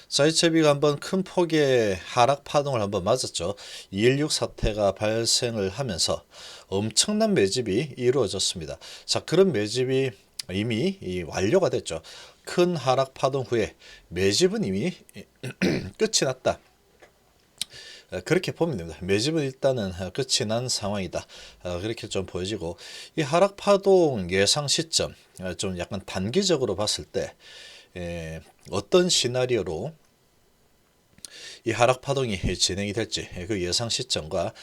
사이체비가 한번 큰 폭의 하락 파동을 한번 맞았죠. 2.16 사태가 발생을 하면서 엄청난 매집이 이루어졌습니다. 자, 그런 매집이 이미 완료가 됐죠. 큰 하락 파동 후에 매집은 이미 끝이 났다. 그렇게 보면 됩니다. 매집은 일단은 끝이 난 상황이다. 그렇게 좀 보여지고, 이 하락 파동 예상 시점, 좀 약간 단기적으로 봤을 때 어떤 시나리오로 이 하락 파동이 진행이 될지, 그 예상 시점과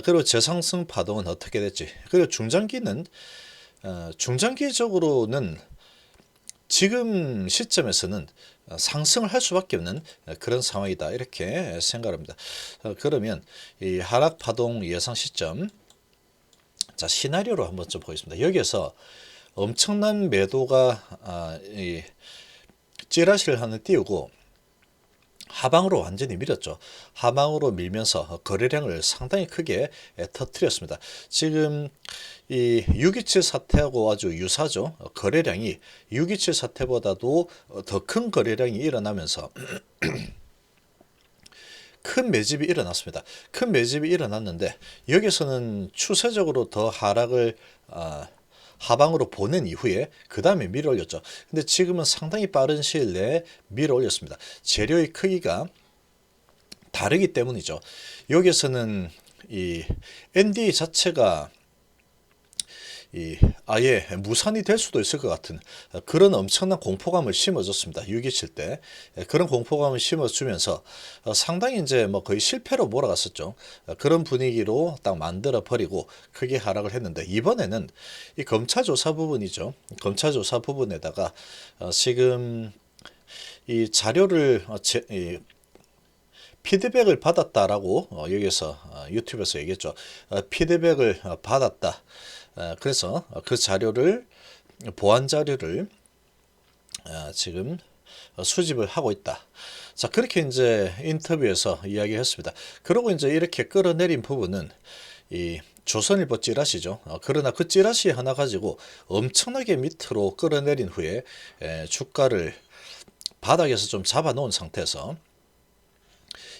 그리고 저상승 파동은 어떻게 될지, 그리고 중장기적으로는 지금 시점에서는 상승을 할 수밖에 없는 그런 상황이다, 이렇게 생각합니다. 그러면 이 하락 파동 예상 시점, 자, 시나리오로 한번 좀 보겠습니다. 여기에서 엄청난 매도가 찌라시를 하나 띄우고 하방으로 완전히 밀었죠. 하방으로 밀면서 거래량을 상당히 크게 터뜨렸습니다. 지금 이 6.27 사태하고 아주 유사죠. 거래량이 6.27 사태보다도 더 큰 거래량이 일어나면서 큰 매집이 일어났습니다. 큰 매집이 일어났는데 여기서는 추세적으로 더 하락을 하방으로 보낸 이후에 그 다음에 밀어 올렸죠. 근데 지금은 상당히 빠른 시일 내에 밀어 올렸습니다. 재료의 크기가 다르기 때문이죠. 여기서는 이 ND 자체가 아예 무산이 될 수도 있을 것 같은 그런 엄청난 공포감을 심어줬습니다. 6.27 때 그런 공포감을 심어주면서 상당히 이제 뭐 거의 실패로 몰아갔었죠. 그런 분위기로 딱 만들어 버리고 크게 하락을 했는데, 이번에는 이 검찰 조사 부분이죠. 검찰 조사 부분에다가 지금 이 자료를 피드백을 받았다라고 여기서 유튜브에서 얘기했죠. 피드백을 받았다. 그래서 그 자료를, 보안 자료를 지금 수집을 하고 있다. 자, 그렇게 이제 인터뷰에서 이야기했습니다. 그리고 이제 이렇게 끌어내린 부분은 이 조선일보 찌라시죠. 그러나 그 찌라시 하나 가지고 엄청나게 밑으로 끌어내린 후에 주가를 바닥에서 좀 잡아놓은 상태에서,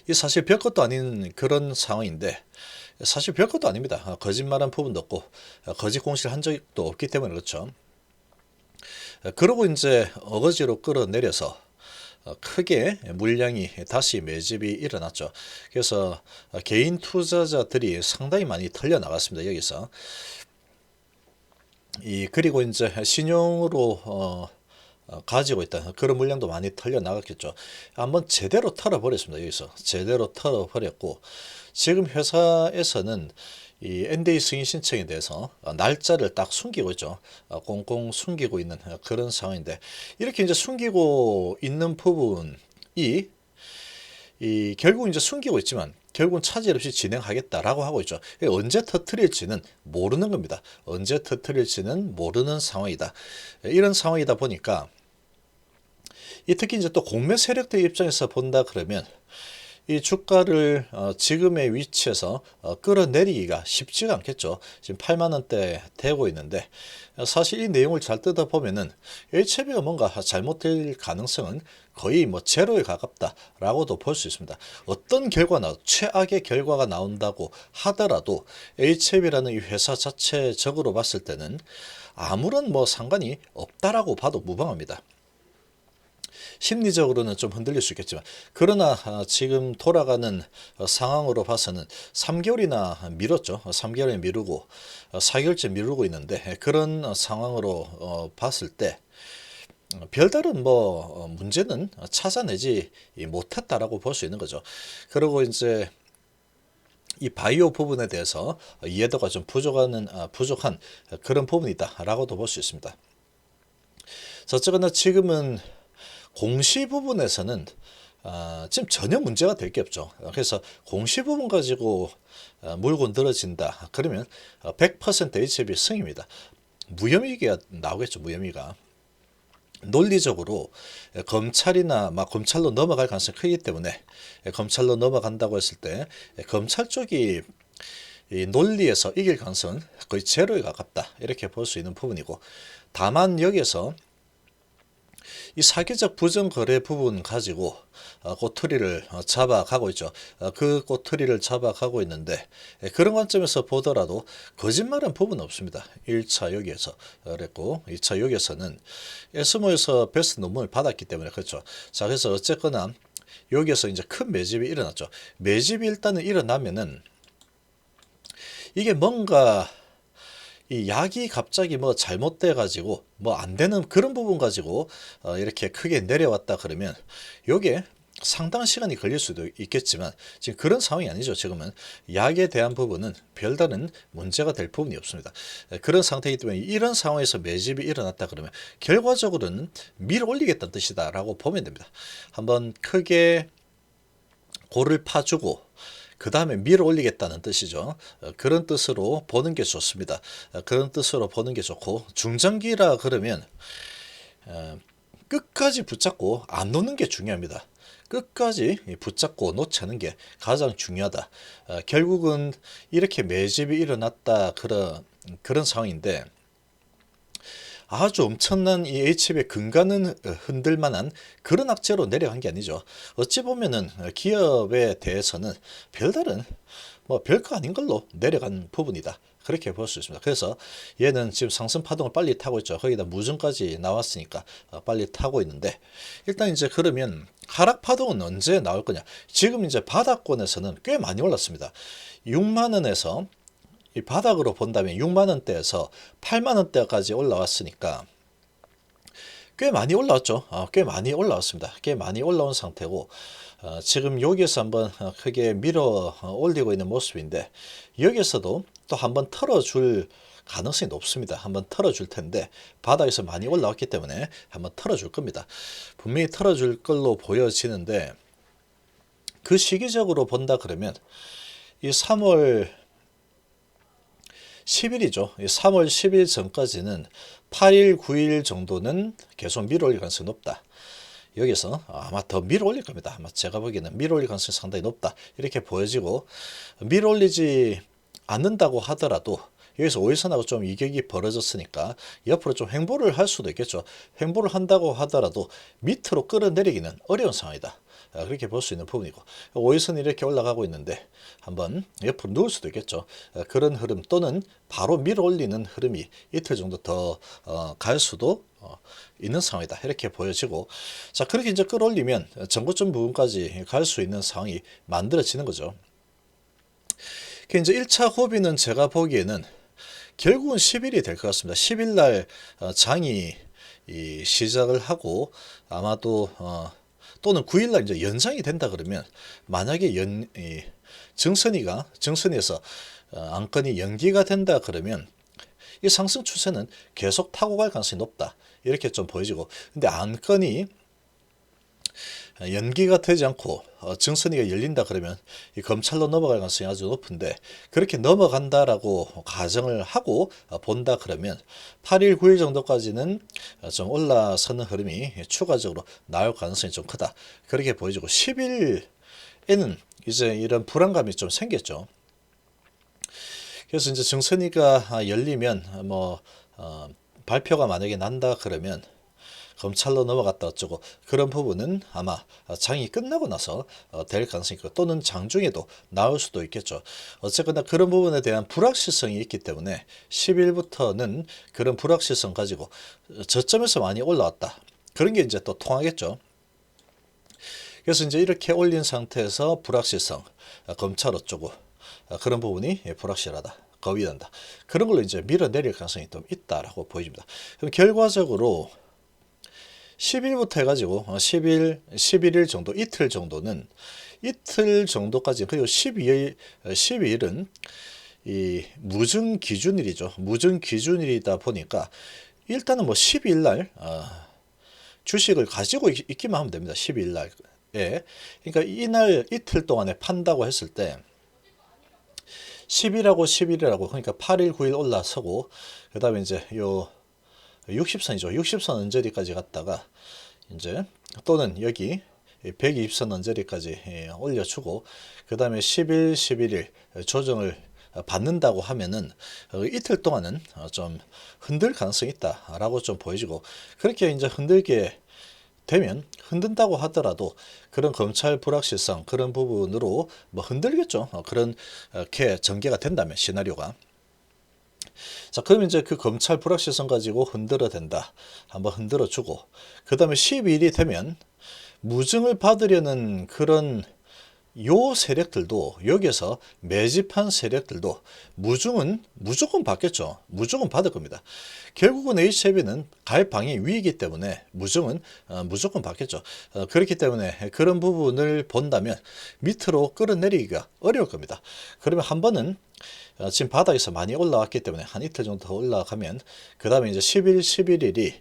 이 사실 별것도 아닌 그런 상황인데, 사실 별것도 아닙니다. 거짓말한 부분도 없고 거짓 공시를 한 적도 없기 때문에 그렇죠. 그러고 이제 어거지로 끌어내려서 크게 물량이 다시 매집이 일어났죠. 그래서 개인 투자자들이 상당히 많이 털려 나갔습니다. 여기서 그리고 이제 신용으로 가지고 있다 그런 물량도 많이 털려 나갔겠죠. 한번 제대로 털어버렸습니다. 여기서 제대로 털어버렸고, 지금 회사에서는 이 NDA 승인 신청에 대해서 날짜를 딱 숨기고 있죠. 꽁꽁 숨기고 있는 그런 상황인데, 이렇게 이제 숨기고 있는 부분이 결국 이제 숨기고 있지만 결국은 차질 없이 진행하겠다라고 하고 있죠. 언제 터뜨릴지는 모르는 겁니다. 언제 터뜨릴지는 모르는 상황이다. 이런 상황이다 보니까, 특히 이제 또 공매 세력들 입장에서 본다 그러면 이 주가를 지금의 위치에서 끌어내리기가 쉽지가 않겠죠. 지금 8만 원대 되고 있는데, 사실 이 내용을 잘 뜯어보면은 HB가 뭔가 잘못될 가능성은 거의 뭐 제로에 가깝다라고도 볼 수 있습니다. 어떤 최악의 결과가 나온다고 하더라도 HB라는 이 회사 자체적으로 봤을 때는 아무런 뭐 상관이 없다라고 봐도 무방합니다. 심리적으로는 좀 흔들릴 수 있겠지만, 그러나 지금 돌아가는 상황으로 봐서는 3개월이나 미뤘죠. 3개월에 미루고 4개월째 미루고 있는데, 그런 상황으로 봤을 때 별다른 뭐 문제는 찾아내지 못했다라고 볼 수 있는 거죠. 그리고 이제 이 바이오 부분에 대해서 이해도가 좀 부족한 그런 부분이다라고도 볼 수 있습니다. 어쨌거나 지금은 공시 부분에서는 지금 전혀 문제가 될 게 없죠. 그래서 공시 부분 가지고 물고 늘어진다 그러면 100% HB 승입니다. 무혐의가 나오겠죠. 무혐의가. 논리적으로 검찰이나 막 검찰로 넘어갈 가능성이 크기 때문에, 검찰로 넘어간다고 했을 때 검찰 쪽이 이 논리에서 이길 가능성은 거의 제로에 가깝다, 이렇게 볼 수 있는 부분이고, 다만 여기에서 이 사기적 부정거래 부분 가지고 꼬투리를 잡아가고 있죠. 그 꼬투리를 잡아가고 있는데 그런 관점에서 보더라도 거짓말은 부분 없습니다. 1차 여기에서 그랬고 2차 여기에서는 에스모에서 베스트 논문을 받았기 때문에 그렇죠. 자, 그래서 어쨌거나 여기에서 이제 큰 매집이 일어났죠. 매집이 일단은 일어나면은 이게 뭔가 이 약이 갑자기 뭐 잘못돼 가지고 뭐 안 되는 그런 부분 가지고 이렇게 크게 내려왔다 그러면 요게 상당한 시간이 걸릴 수도 있겠지만 지금 그런 상황이 아니죠. 지금은 약에 대한 부분은 별다른 문제가 될 부분이 없습니다. 그런 상태이기 때문에 이런 상황에서 매집이 일어났다 그러면 결과적으로는 밀어 올리겠다는 뜻이다라고 보면 됩니다. 한번 크게 골을 파주고 그 다음에 밀어 올리겠다는 뜻이죠. 그런 뜻으로 보는 게 좋습니다. 그런 뜻으로 보는 게 좋고 중장기라 그러면 끝까지 붙잡고 안 놓는 게 중요합니다. 끝까지 붙잡고 놓지 않는 게 가장 중요하다. 결국은 이렇게 매집이 일어났다 그런 상황인데 아주 엄청난 이 H의 근간은 흔들 만한 그런 악재로 내려간 게 아니죠. 어찌 보면은 기업에 대해서는 별다른 뭐 별거 아닌 걸로 내려간 부분이다. 그렇게 볼 수 있습니다. 그래서 얘는 지금 상승 파동을 빨리 타고 있죠. 거기다 무증까지 나왔으니까 빨리 타고 있는데 일단 이제 그러면 하락 파동은 언제 나올 거냐? 지금 이제 바닥권에서는 꽤 많이 올랐습니다. 6만 원에서 이 바닥으로 본다면 6만 원대에서 8만 원대까지 올라왔으니까 꽤 많이 올라왔죠. 꽤 많이 올라왔습니다. 꽤 많이 올라온 상태고 지금 여기에서 한번 크게 밀어 올리고 있는 모습인데 여기에서도 또 한번 털어줄 가능성이 높습니다. 한번 털어줄 텐데 바닥에서 많이 올라왔기 때문에 한번 털어줄 겁니다. 분명히 털어줄 걸로 보여지는데 그 시기적으로 본다 그러면 이 3월 10일이죠. 3월 10일 전까지는 8일, 9일 정도는 계속 밀어올릴 가능성이 높다. 여기서 아마 더 밀어올릴 겁니다. 아마 제가 보기에는 밀어올릴 가능성이 상당히 높다. 이렇게 보여지고 밀어올리지 않는다고 하더라도 여기서 오일선하고 좀 이격이 벌어졌으니까 옆으로 좀 횡보를 할 수도 있겠죠. 횡보를 한다고 하더라도 밑으로 끌어내리기는 어려운 상황이다. 그렇게 볼 수 있는 부분이고 오일선이 이렇게 올라가고 있는데 한번 옆으로 누울 수도 있겠죠. 그런 흐름 또는 바로 밀어 올리는 흐름이 이틀 정도 더 갈 수도 있는 상황이다. 이렇게 보여지고 자 그렇게 이제 끌어올리면 전고점 부분까지 갈 수 있는 상황이 만들어지는 거죠. 이제 1차 호비는 제가 보기에는 결국은 10일이 될 것 같습니다. 10일 날 장이 시작을 하고 아마도 또는 9일 날 이제 연장이 된다 그러면 만약에 정선이에서 안건이 연기가 된다 그러면 이 상승 추세는 계속 타고 갈 가능성이 높다. 이렇게 좀 보여지고 근데 안건이 연기가 되지 않고 정선이가 열린다 그러면 이 검찰로 넘어갈 가능성이 아주 높은데 그렇게 넘어간다라고 가정을 하고 본다 그러면 8일 9일 정도까지는 좀 올라서는 흐름이 추가적으로 나올 가능성이 좀 크다 그렇게 보여지고 10일에는 이제 이런 불안감이 좀 생겼죠. 그래서 이제 정선이가 열리면 발표가 만약에 난다 그러면 검찰로 넘어갔다 어쩌고 그런 부분은 아마 장이 끝나고 나서 될 가능성이 있고 또는 장중에도 나올 수도 있겠죠. 어쨌거나 그런 부분에 대한 불확실성이 있기 때문에 10일부터는 그런 불확실성 가지고 저점에서 많이 올라왔다. 그런 게 이제 또 통하겠죠. 그래서 이제 이렇게 올린 상태에서 불확실성, 검찰 어쩌고 그런 부분이 불확실하다. 겁이 난다. 그런 걸로 이제 밀어내릴 가능성이 좀 있다라고 보여집니다. 그럼 결과적으로 10일부터 해가지고 11일 정도 이틀 정도는 이틀 정도까지 그리고 12일은 이 무증 기준일이죠. 무증 기준일이다 보니까 일단은 뭐 12일 날 주식을 가지고 있기만 하면 됩니다. 12일 날에 그러니까 이날 이틀 동안에 판다고 했을 때 10일하고 11일하고 그러니까 8일 9일 올라서고 그 다음에 이제 요 60선이죠. 60선 언저리까지 갔다가 이제 또는 여기 120선 언저리까지 올려주고 그 다음에 10일, 11일 조정을 받는다고 하면은 이틀 동안은 좀 흔들 가능성이 있다라고 좀 보여지고 그렇게 이제 흔들게 되면 흔든다고 하더라도 그런 검찰 불확실성 그런 부분으로 뭐 흔들겠죠. 그렇게 전개가 된다면 시나리오가. 자, 그럼 이제 그 검찰 불확실성 가지고 흔들어 된다. 한번 흔들어 주고 그 다음에 12일이 되면 무증을 받으려는 그런 요 세력들도 여기에서 매집한 세력들도 무증은 무조건 받겠죠. 무조건 받을 겁니다. 결국은 HLB는 가입 방해 위이기 때문에 무증은 무조건 받겠죠. 그렇기 때문에 그런 부분을 본다면 밑으로 끌어내리기가 어려울 겁니다. 그러면 한 번은 지금 바닥에서 많이 올라왔기 때문에 한 이틀 정도 더 올라가면 그 다음에 이제 10일, 11일이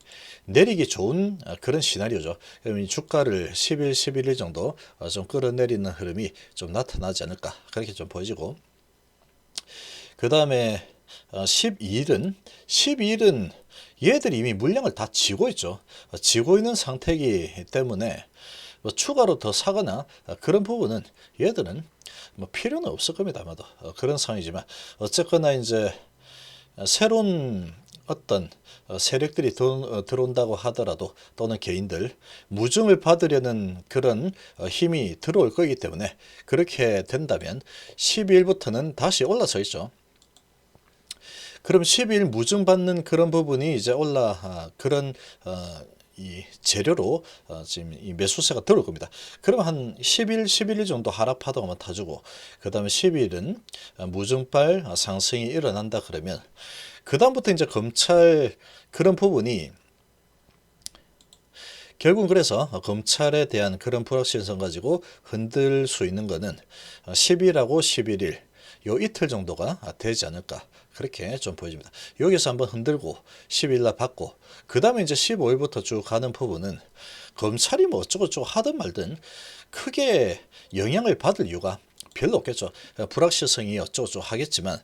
내리기 좋은 그런 시나리오죠. 그러면 주가를 10일, 11일 정도 좀 끌어내리는 흐름이 좀 나타나지 않을까 그렇게 좀 보여지고 그 다음에 12일은 얘들이 이미 물량을 다 쥐고 있죠. 쥐고 있는 상태이기 때문에 뭐 추가로 더 사거나 그런 부분은 얘들은 뭐 필요는 없을 겁니다. 아마도 그런 상황이지만 어쨌거나 이제 새로운 어떤 세력들이 들어온다고 하더라도 또는 개인들 무증을 받으려는 그런 힘이 들어올 거기 때문에 그렇게 된다면 12일부터는 다시 올라서 있죠. 그럼 12일 무증 받는 그런 부분이 이제 그런 이 재료로 지금 이 매수세가 들어올 겁니다. 그럼 한 10일, 11일 정도 하락 파동만 타주고 그 다음에 12일은 무증발 상승이 일어난다 그러면 그 다음부터 이제 검찰 그런 부분이 결국은 그래서 검찰에 대한 그런 불확실성 가지고 흔들 수 있는 거는 10일하고 11일 요 이틀 정도가 되지 않을까 그렇게 좀 보여집니다. 여기서 한번 흔들고 10일날 받고 그 다음에 이제 15일부터 쭉 가는 부분은 검찰이 뭐 어쩌고저쩌고 하든 말든 크게 영향을 받을 이유가 별로 없겠죠. 불확실성이 어쩌고저쩌고 하겠지만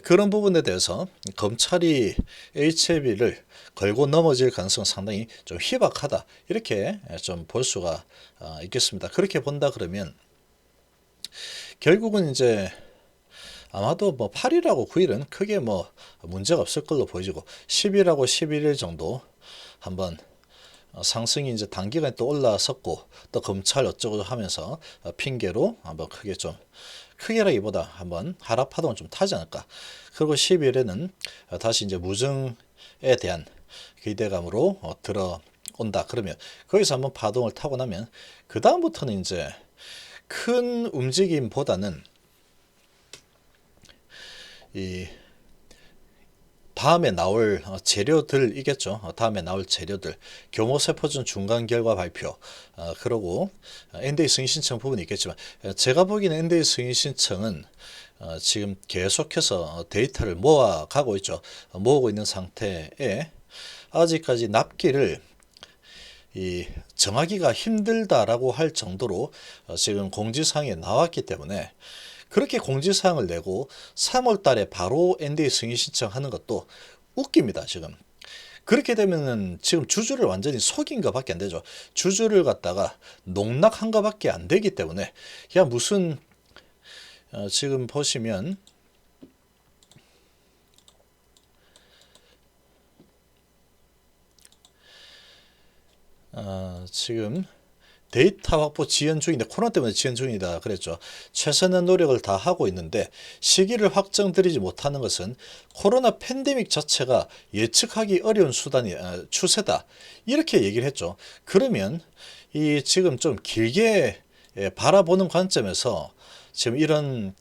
그런 부분에 대해서 검찰이 HLB를 걸고 넘어질 가능성은 상당히 좀 희박하다 이렇게 좀 볼 수가 있겠습니다. 그렇게 본다 그러면 결국은 이제 아마도 뭐 8일하고 9일은 크게 뭐 문제가 없을 걸로 보여지고 10일하고 11일 정도 한번 상승이 이제 단기간에 또 올라섰고 또 검찰 어쩌고 하면서 핑계로 한번 크게라기보다 한번 하락 파동을 좀 타지 않을까. 그리고 10일에는 다시 이제 무증에 대한 기대감으로 들어온다. 그러면 거기서 한번 파동을 타고 나면 그 다음부터는 이제 큰 움직임보다는 이 다음에 나올 재료들이겠죠. 다음에 나올 재료들 교모세포준 중간 결과 발표 그러고 NDA 승인 신청 부분이 있겠지만 제가 보기에는 NDA 승인 신청은 지금 계속해서 데이터를 모아가고 있죠. 모으고 있는 상태에 아직까지 납기를 정하기가 힘들다라고 할 정도로 지금 공지사항에 나왔기 때문에 그렇게 공지사항을 내고 3월 달에 바로 NDA 승인 신청하는 것도 웃깁니다. 지금 그렇게 되면은 지금 주주를 완전히 속인 것밖에 안 되죠. 주주를 갖다가 농락한 것밖에 안 되기 때문에 그냥 무슨 지금 보시면 지금 데이터 확보 지연 중인데 코로나 때문에 지연 중이다 그랬죠. 최선의 노력을 다 하고 있는데 시기를 확정드리지 못하는 것은 코로나 팬데믹 자체가 예측하기 어려운 추세다 이렇게 얘기를 했죠. 그러면 이 지금 좀 길게 바라보는 관점에서 지금 이런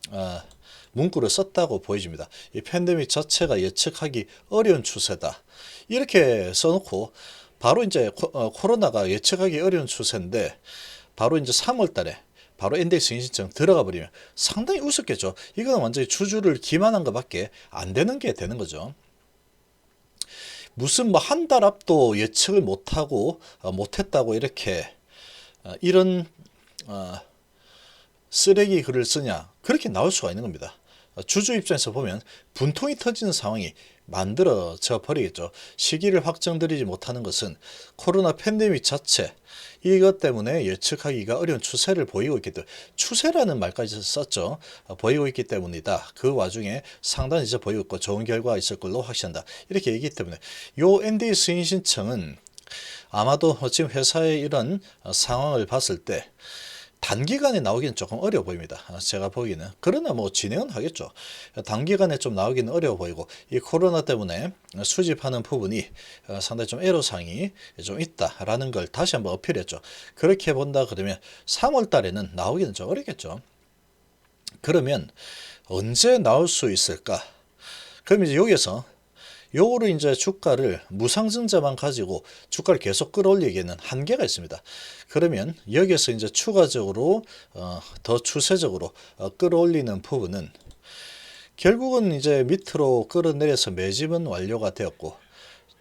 문구를 썼다고 보여집니다. 이 팬데믹 자체가 예측하기 어려운 추세다 이렇게 써놓고 바로 이제 코로나가 예측하기 어려운 추세인데 바로 이제 3월 달에 바로 NDA 승인 신청 들어가 버리면 상당히 우습겠죠. 이거는 완전히 주주를 기만한 것밖에 안 되는 게 되는 거죠. 무슨 뭐 한 달 앞도 예측을 못하고 못했다고 이렇게 이런 쓰레기 글을 쓰냐 그렇게 나올 수가 있는 겁니다. 주주 입장에서 보면 분통이 터지는 상황이 만들어져 버리겠죠. 시기를 확정드리지 못하는 것은 코로나 팬데믹 자체 이것 때문에 예측하기가 어려운 추세를 보이고 있기 때문에 추세라는 말까지 썼죠. 보이고 있기 때문이다. 그 와중에 상당히 이제 보이고 있고 좋은 결과가 있을 걸로 확신한다. 이렇게 얘기했기 때문에 요 NDA 승인 신청은 아마도 지금 회사의 이런 상황을 봤을 때 단기간에 나오기는 조금 어려워 보입니다. 제가 보기에는. 그러나 뭐 진행은 하겠죠. 단기간에 좀 나오기는 어려워 보이고, 이 코로나 때문에 수집하는 부분이 상당히 좀 애로사항이 좀 있다라는 걸 다시 한번 어필했죠. 그렇게 본다 그러면 3월 달에는 나오기는 좀 어렵겠죠. 그러면 언제 나올 수 있을까? 그럼 이제 여기서 요거를 이제 주가를 무상증자만 가지고 주가를 계속 끌어올리기에는 한계가 있습니다. 그러면 여기서 이제 추가적으로 더 추세적으로 끌어올리는 부분은 결국은 이제 밑으로 끌어내려서 매집은 완료가 되었고,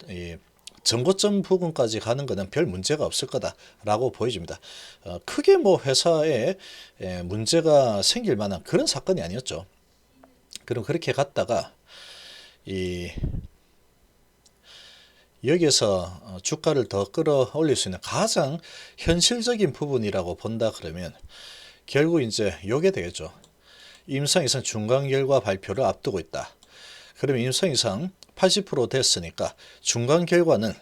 이 전고점 부근까지 가는 것은 별 문제가 없을 거다라고 보여집니다. 크게 뭐 회사에 문제가 생길 만한 그런 사건이 아니었죠. 그럼 그렇게 갔다가 이 여기에서 주가를 더 끌어올릴 수 있는 가장 현실적인 부분이라고 본다 그러면 결국 이제 요게 되겠죠. 임상 이상 중간 결과 발표를 앞두고 있다. 그러면 임상 이상 80% 됐으니까 중간 결과는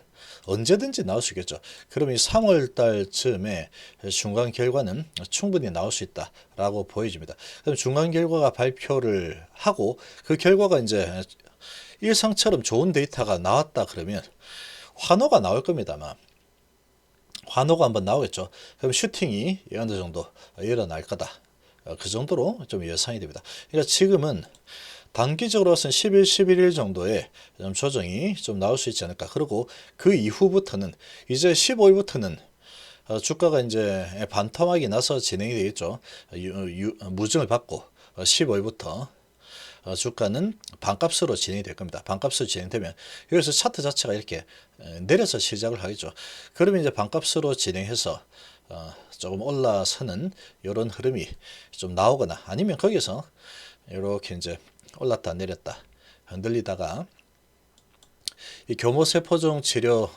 언제든지 나올 수 있겠죠. 그럼 이 3월 달쯤에 중간 결과는 충분히 나올 수 있다라고 보여집니다. 그럼 중간 결과가 발표를 하고 그 결과가 이제 일상처럼 좋은 데이터가 나왔다 그러면 환호가 나올 겁니다만, 환호가 한번 나오겠죠. 그럼 슈팅이 어느 정도 일어날 거다. 그 정도로 좀 예상이 됩니다. 그러니까 지금은 단기적으로 봐서는 10일, 11일 정도의 좀 조정이 좀 나올 수 있지 않을까. 그리고 그 이후부터는 이제 15일부터는 주가가 이제 반토막이 나서 진행이 되겠죠. 무증을 받고 15일부터 주가는 반값으로 진행이 될 겁니다. 반값으로 진행되면 여기서 차트 자체가 이렇게 내려서 시작을 하겠죠. 그러면 이제 반값으로 진행해서 조금 올라서는 이런 흐름이 좀 나오거나, 아니면 거기서 이렇게 이제 올랐다 내렸다 흔들리다가 이 교모세포종 치료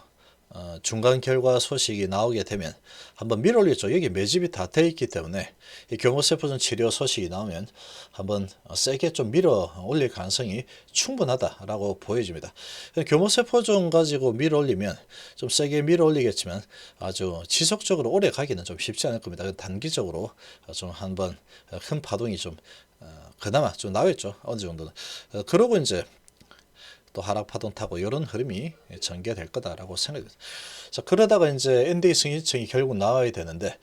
중간 결과 소식이 나오게 되면 한번 밀어올리죠. 여기 매집이 다 돼 있기 때문에 이 교모세포종 치료 소식이 나오면 한번 세게 좀 밀어 올릴 가능성이 충분하다라고 보여집니다. 교모세포종 가지고 밀어 올리면 좀 세게 밀어 올리겠지만 아주 지속적으로 오래 가기는 좀 쉽지 않을 겁니다. 단기적으로 좀 한번 큰 파동이 좀 그나마 좀 나겠죠. 어느 정도는. 그러고 이제 또 하락 파동 타고 이런 흐름이 전개될 거다라고 생각합니다. 자, 그러다가 이제 NDA 승인청이 결국 나와야 되는데,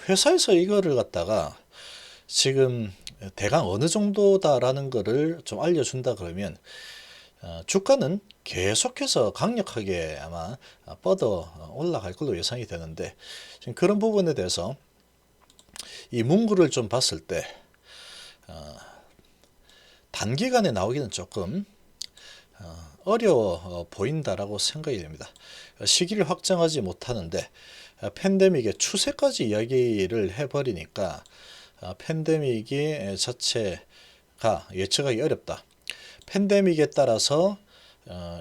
회사에서 이거를 갖다가 지금 대강 어느 정도다라는 거를 좀 알려준다 그러면 주가는 계속해서 강력하게 아마 뻗어 올라갈 걸로 예상이 되는데, 지금 그런 부분에 대해서 이 문구를 좀 봤을 때 단기간에 나오기는 조금 어려워 보인다라고 생각이 됩니다. 시기를 확정하지 못하는데 팬데믹의 추세까지 이야기를 해버리니까 팬데믹이 자체가 예측하기 어렵다. 팬데믹에 따라서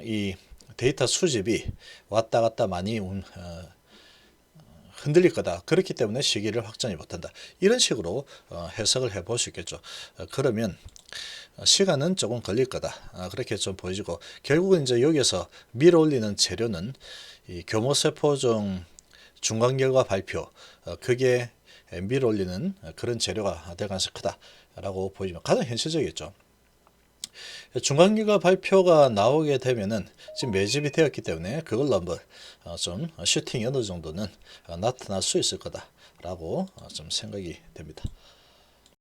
이 데이터 수집이 왔다 갔다 많이 흔들릴 거다. 그렇기 때문에 시기를 확정이 못한다. 이런 식으로 해석을 해볼 수 있겠죠. 그러면 시간은 조금 걸릴 거다. 그렇게 좀 보여지고, 결국은 이제 여기서 밀어올리는 재료는 이 교모세포종 중간 결과 발표, 그게 밀어올리는 그런 재료가 될 가능성이 크다라고 보이지만 가장 현실적이겠죠. 중간 결과 발표가 나오게 되면은 지금 매집이 되었기 때문에 그걸로 한번 좀 슈팅이 어느 정도는 나타날 수 있을 거다라고 좀 생각이 됩니다.